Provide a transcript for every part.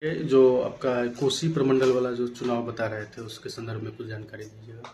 ये जो आपका कोसी प्रमंडल वाला जो चुनाव बता रहे थे उसके संदर्भ में कुछ जानकारी दीजिएगा।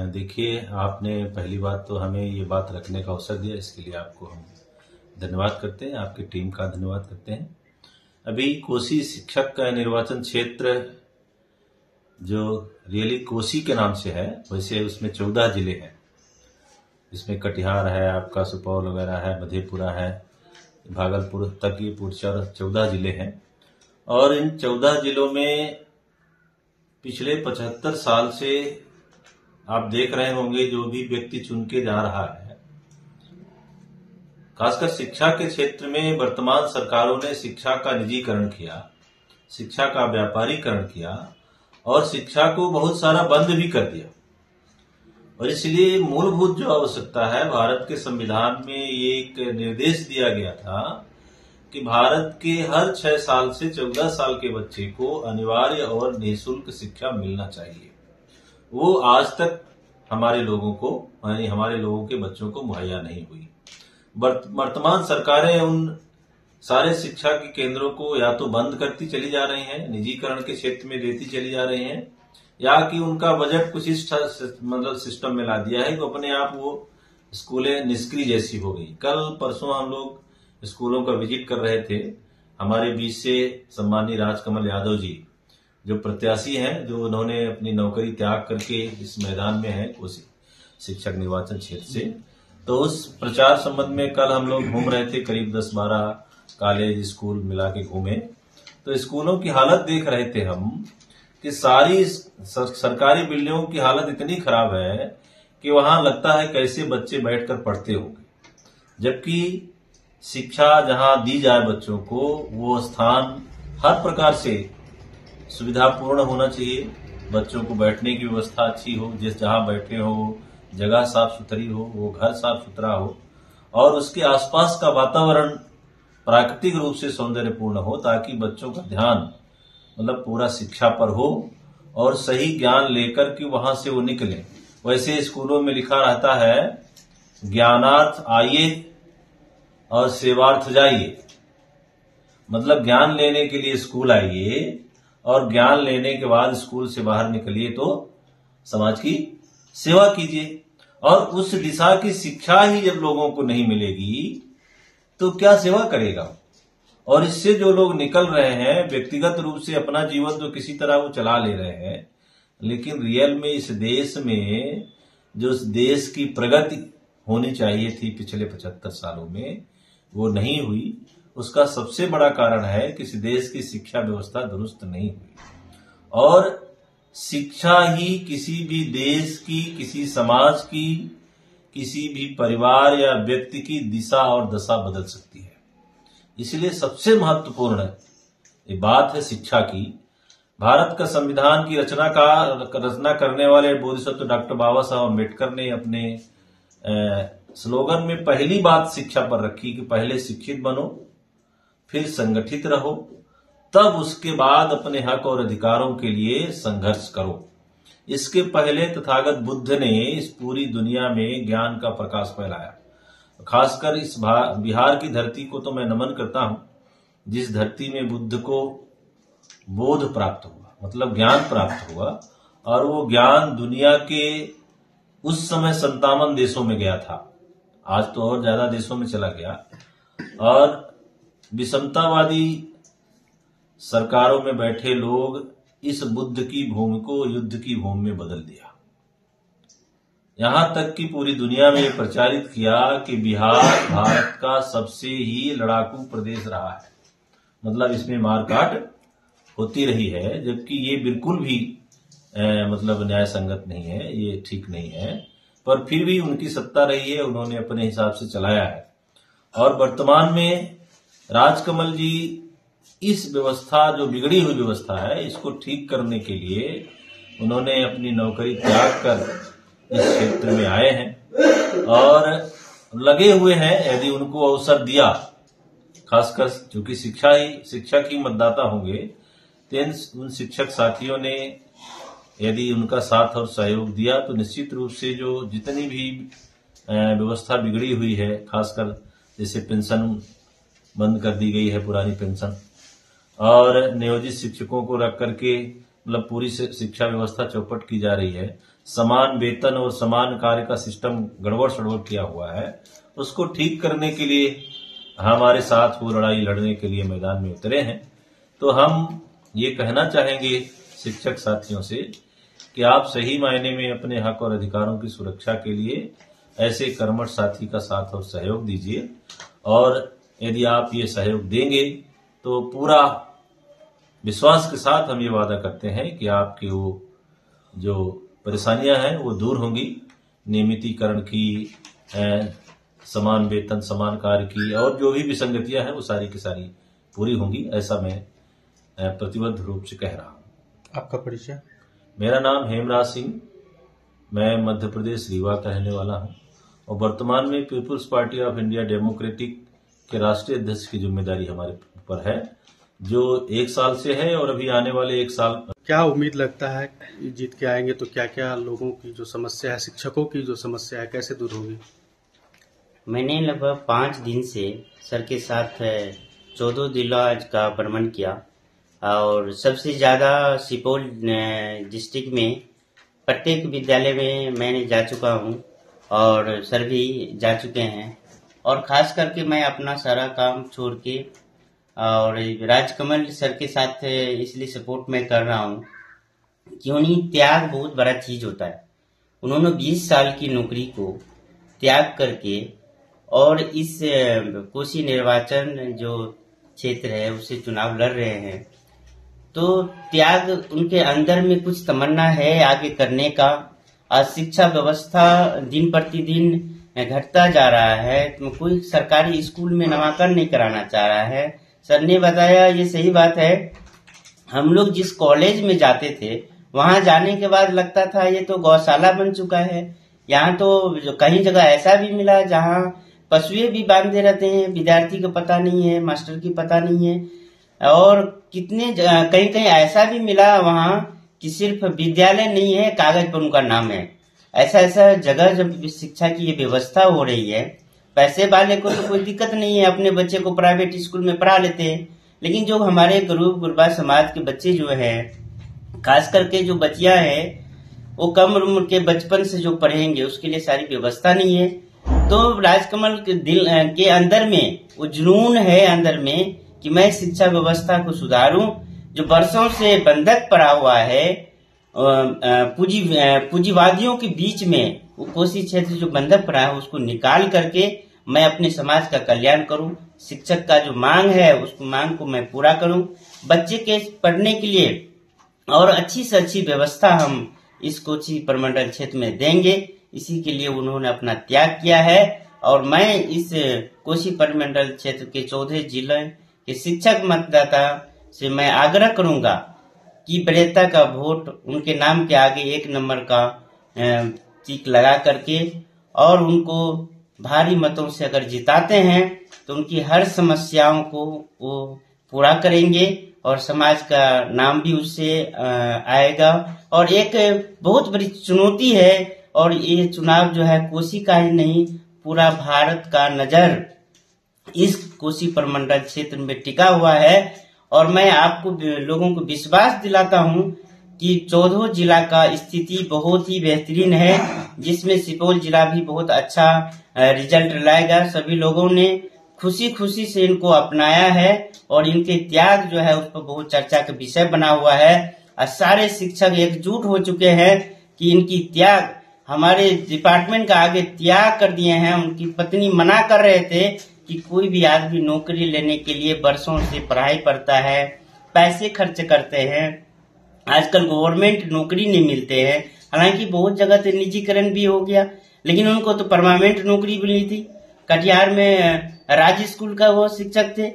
देखिए, आपने पहली बात तो हमें ये बात रखने का अवसर दिया, इसके लिए आपको हम धन्यवाद करते हैं, आपकी टीम का धन्यवाद करते हैं। अभी कोसी शिक्षक का निर्वाचन क्षेत्र जो रियली कोसी के नाम से है, वैसे उसमें 14 जिले हैं। इसमें कटिहार है, आपका सुपौल वगैरह है, मधेपुरा है, भागलपुर तक ये पूरे 14 जिले हैं। और इन 14 जिलों में पिछले 75 साल से आप देख रहे होंगे जो भी व्यक्ति चुन के जा रहा है, खासकर शिक्षा के क्षेत्र में वर्तमान सरकारों ने शिक्षा का निजीकरण किया, शिक्षा का व्यापारीकरण किया और शिक्षा को बहुत सारा बंद भी कर दिया। और इसलिए मूलभूत जो आवश्यकता है, भारत के संविधान में ये एक निर्देश दिया गया था कि भारत के हर 6 साल से 14 साल के बच्चे को अनिवार्य और निःशुल्क शिक्षा मिलना चाहिए। वो आज तक हमारे लोगों को, यानी हमारे लोगों के बच्चों को मुहैया नहीं हुई। वर्तमान सरकारें उन सारे शिक्षा के केंद्रों को या तो बंद करती चली जा रही हैं, निजीकरण के क्षेत्र में देती चली जा रही हैं, या कि उनका बजट कुछ इस मतलब सिस्टम में ला दिया है कि अपने आप वो स्कूलें निष्क्रिय जैसी हो गई। कल परसों हम लोग स्कूलों का विजिट कर रहे थे। हमारे बीच से सम्मानीय राजकमल यादव जी जो प्रत्याशी हैं, जो उन्होंने अपनी नौकरी त्याग करके इस मैदान में है कोसी शिक्षक निर्वाचन क्षेत्र से, तो उस प्रचार संबंध में कल हम लोग घूम रहे थे, करीब 10-12 कॉलेज स्कूल मिला के घूमे। तो स्कूलों की हालत देख रहे थे हम कि सारी सरकारी बिल्डिंगों की हालत इतनी खराब है कि वहां लगता है कैसे बच्चे बैठकर पढ़ते होंगे। जबकि शिक्षा जहां दी जाए बच्चों को, वो स्थान हर प्रकार से सुविधापूर्ण होना चाहिए। बच्चों को बैठने की व्यवस्था अच्छी हो, जिस जहां बैठे हो जगह साफ सुथरी हो, वो घर साफ सुथरा हो और उसके आसपास का वातावरण प्राकृतिक रूप से सौंदर्यपूर्ण हो, ताकि बच्चों का ध्यान मतलब पूरा शिक्षा पर हो और सही ज्ञान लेकर के वहां से वो निकले। वैसे स्कूलों में लिखा रहता है, ज्ञानार्थ आइए और सेवार्थ जाइए। मतलब ज्ञान लेने के लिए स्कूल आइए और ज्ञान लेने के बाद स्कूल से बाहर निकलिए तो समाज की सेवा कीजिए। और उस दिशा की शिक्षा ही जब लोगों को नहीं मिलेगी तो क्या सेवा करेगा। और इससे जो लोग निकल रहे हैं, व्यक्तिगत रूप से अपना जीवन तो किसी तरह वो चला ले रहे हैं, लेकिन रियल में इस देश में जो देश की प्रगति होनी चाहिए थी पिछले 75 सालों में, वो नहीं हुई। उसका सबसे बड़ा कारण है कि इस देश की शिक्षा व्यवस्था दुरुस्त नहीं हुई। और शिक्षा ही किसी भी देश की, किसी समाज की, किसी भी परिवार या व्यक्ति की दिशा और दशा बदल सकती है। इसलिए सबसे महत्वपूर्ण ये बात है शिक्षा की। भारत का संविधान की रचना करने वाले बोधिसत्व डॉक्टर बाबा साहब अम्बेडकर ने अपने स्लोगन में पहली बात शिक्षा पर रखी कि पहले शिक्षित बनो, फिर संगठित रहो, तब उसके बाद अपने हक और अधिकारों के लिए संघर्ष करो। इसके पहले तथागत बुद्ध ने इस पूरी दुनिया में ज्ञान का प्रकाश फैलाया। खासकर इस बिहार की धरती को तो मैं नमन करता हूं, जिस धरती में बुद्ध को बोध प्राप्त हुआ, मतलब ज्ञान प्राप्त हुआ। और वो ज्ञान दुनिया के उस समय 57 देशों में गया था, आज तो और ज्यादा देशों में चला गया और विषमतावादी सरकारों में बैठे लोग इस बुद्ध की भूमि को युद्ध की भूमि में बदल दिया। यहां तक कि पूरी दुनिया में प्रचारित किया कि बिहार भारत का सबसे ही लड़ाकू प्रदेश रहा है, मतलब इसमें मारकाट होती रही है। जबकि ये बिल्कुल भी मतलब न्याय संगत नहीं है, ये ठीक नहीं है। पर फिर भी उनकी सत्ता रही है, उन्होंने अपने हिसाब से चलाया है। और वर्तमान में राजकमल जी इस व्यवस्था, जो बिगड़ी हुई व्यवस्था है, इसको ठीक करने के लिए उन्होंने अपनी नौकरी त्याग कर इस क्षेत्र में आए हैं और लगे हुए हैं। यदि उनको अवसर दिया, खासकर चूंकि शिक्षक ही मतदाता होंगे, तो उन शिक्षक साथियों ने यदि उनका साथ और सहयोग दिया तो निश्चित रूप से जो जितनी भी व्यवस्था बिगड़ी हुई है, खासकर जैसे पेंशन बंद कर दी गई है, पुरानी पेंशन, और नियोजित शिक्षकों को रख करके मतलब पूरी शिक्षा व्यवस्था चौपट की जा रही है। समान वेतन और समान कार्य का सिस्टम गड़बड़ सड़बड़ किया हुआ है। उसको ठीक करने के लिए हमारे साथ वो लड़ाई लड़ने के लिए मैदान में उतरे हैं। तो हम ये कहना चाहेंगे शिक्षक साथियों से कि आप सही मायने में अपने हक और अधिकारों की सुरक्षा के लिए ऐसे कर्मठ साथी का साथ और सहयोग दीजिए, और यदि आप ये सहयोग देंगे तो पूरा विश्वास के साथ हम ये वादा करते हैं कि आपकी वो जो परेशानियां हैं वो दूर होंगी। नियमितीकरण की, समान वेतन, समान कार्य की, और जो भी विसंगतियां हैं वो सारी की सारी पूरी होंगी, ऐसा मैं प्रतिबद्ध रूप से कह रहा हूं। आपका परिचय? मेरा नाम हेमराज सिंह, मैं मध्य प्रदेश रीवा का रहने वाला हूं और वर्तमान में People's Party of India Democratic के राष्ट्रीय अध्यक्ष की जिम्मेदारी हमारे ऊपर है, जो 1 साल से है और अभी आने वाले 1 साल। क्या उम्मीद लगता है जीत के आएंगे तो क्या क्या लोगों की जो समस्या है, शिक्षकों की जो समस्या है, कैसे दूर होगी? मैंने लगभग 5 दिन से सर के साथ 14 जिला का भ्रमण किया और सबसे ज़्यादा सुपौल डिस्ट्रिक्ट में प्रत्येक विद्यालय में मैंने जा चुका हूं और सर भी जा चुके हैं। और ख़ास करके मैं अपना सारा काम छोड़ के और राजकमल सर के साथ इसलिए सपोर्ट में कर रहा हूं, क्यों नहीं, त्याग बहुत बड़ा चीज़ होता है। उन्होंने 20 साल की नौकरी को त्याग करके और इस कोसी निर्वाचन जो क्षेत्र है उससे चुनाव लड़ रहे हैं, तो त्याग उनके अंदर में कुछ तमन्ना है आगे करने का। आज शिक्षा व्यवस्था दिन प्रतिदिन घटता जा रहा है, तो कोई सरकारी स्कूल में नामांकन नहीं कराना चाह रहा है। सर ने बताया, ये सही बात है, हम लोग जिस कॉलेज में जाते थे वहां जाने के बाद लगता था ये तो गौशाला बन चुका है। यहाँ तो कहीं जगह ऐसा भी मिला जहाँ पशुएं भी बांधे रहते हैं, विद्यार्थी का पता नहीं है, मास्टर की पता नहीं है। और कितने कहीं कहीं ऐसा भी मिला वहाँ कि सिर्फ विद्यालय नहीं है, कागज पर उनका नाम है। ऐसा जगह जब शिक्षा की ये व्यवस्था हो रही है, पैसे वाले को तो कोई दिक्कत नहीं है, अपने बच्चे को प्राइवेट स्कूल में पढ़ा लेते हैं, लेकिन जो हमारे गरीब गुरबा समाज के बच्चे जो है, खास करके जो बच्चियां हैं, वो कम उम्र के बचपन से जो पढ़ेंगे उसके लिए सारी व्यवस्था नहीं है। तो राजकमल के दिल के अंदर में वो जुनून है अंदर में कि मैं शिक्षा व्यवस्था को सुधारूं, जो वर्षों से बंधक पड़ा हुआ है पूंजीवादियों के बीच में, वो कोसी क्षेत्र जो बंधक पड़ा है उसको निकाल करके मैं अपने समाज का कल्याण करूं। शिक्षक का जो मांग है उस मांग को मैं पूरा करूं, बच्चे के पढ़ने के लिए और अच्छी से अच्छी व्यवस्था हम इस कोसी प्रमंडल क्षेत्र में देंगे। इसी के लिए उन्होंने अपना त्याग किया है और मैं इस कोसी प्रमंडल क्षेत्र के 14 जिले के शिक्षक मतदाता से मैं आग्रह करूंगा कि वरीयता का वोट उनके नाम के आगे 1 नंबर का टिक लगा करके और उनको भारी मतों से अगर जिताते हैं तो उनकी हर समस्याओं को वो पूरा करेंगे और समाज का नाम भी उससे आएगा। और एक बहुत बड़ी चुनौती है, और ये चुनाव जो है कोसी का ही नहीं, पूरा भारत का नजर इस कोसी प्रमंडल क्षेत्र में टिका हुआ है। और मैं आपको लोगों को विश्वास दिलाता हूं कि 14 जिला का स्थिति बहुत ही बेहतरीन है, जिसमें सुपौल जिला भी बहुत अच्छा रिजल्ट लाएगा। सभी लोगों ने खुशी खुशी से इनको अपनाया है और इनके त्याग जो है उस पर बहुत चर्चा का विषय बना हुआ है। और सारे शिक्षक एकजुट हो चुके हैं कि इनकी त्याग, हमारे डिपार्टमेंट का आगे त्याग कर दिए हैं। उनकी पत्नी मना कर रहे थे कि कोई भी आदमी नौकरी लेने के लिए वर्षों से पढ़ाई करता है, पैसे खर्च करते हैं, आजकल गवर्नमेंट नौकरी नहीं मिलते हैं। हालांकि बहुत जगह तो निजीकरण भी हो गया, लेकिन उनको तो परमानेंट नौकरी मिली थी। कटिहार में राज्य स्कूल का वो शिक्षक थे,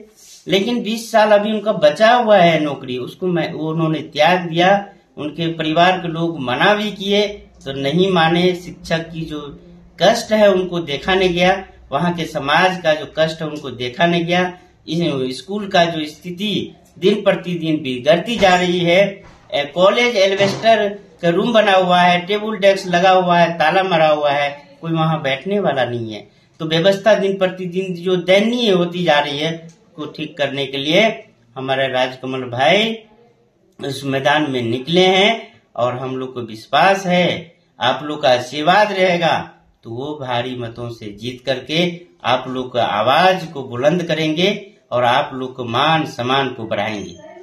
लेकिन 20 साल अभी उनका बचा हुआ है नौकरी, उसको उन्होंने त्याग दिया। उनके परिवार के लोग मना भी किए तो नहीं माने। शिक्षक की जो कष्ट है उनको देखा नहीं गया, वहाँ के समाज का जो कष्ट है उनको देखा नहीं गया। इस स्कूल का जो स्थिति दिन प्रतिदिन बिगड़ती जा रही है। कॉलेज एल्वेस्टर का रूम बना हुआ है, टेबल डेस्क लगा हुआ है, ताला मारा हुआ है, कोई वहाँ बैठने वाला नहीं है। तो व्यवस्था दिन प्रतिदिन जो दयनीय होती जा रही है को ठीक करने के लिए हमारे राजकमल भाई इस मैदान में निकले हैं और हम लोग को विश्वास है आप लोग का आशीर्वाद रहेगा तो वो भारी मतों से जीत करके आप लोग का आवाज को बुलंद करेंगे और आप लोग को मान सम्मान को बढ़ाएंगे।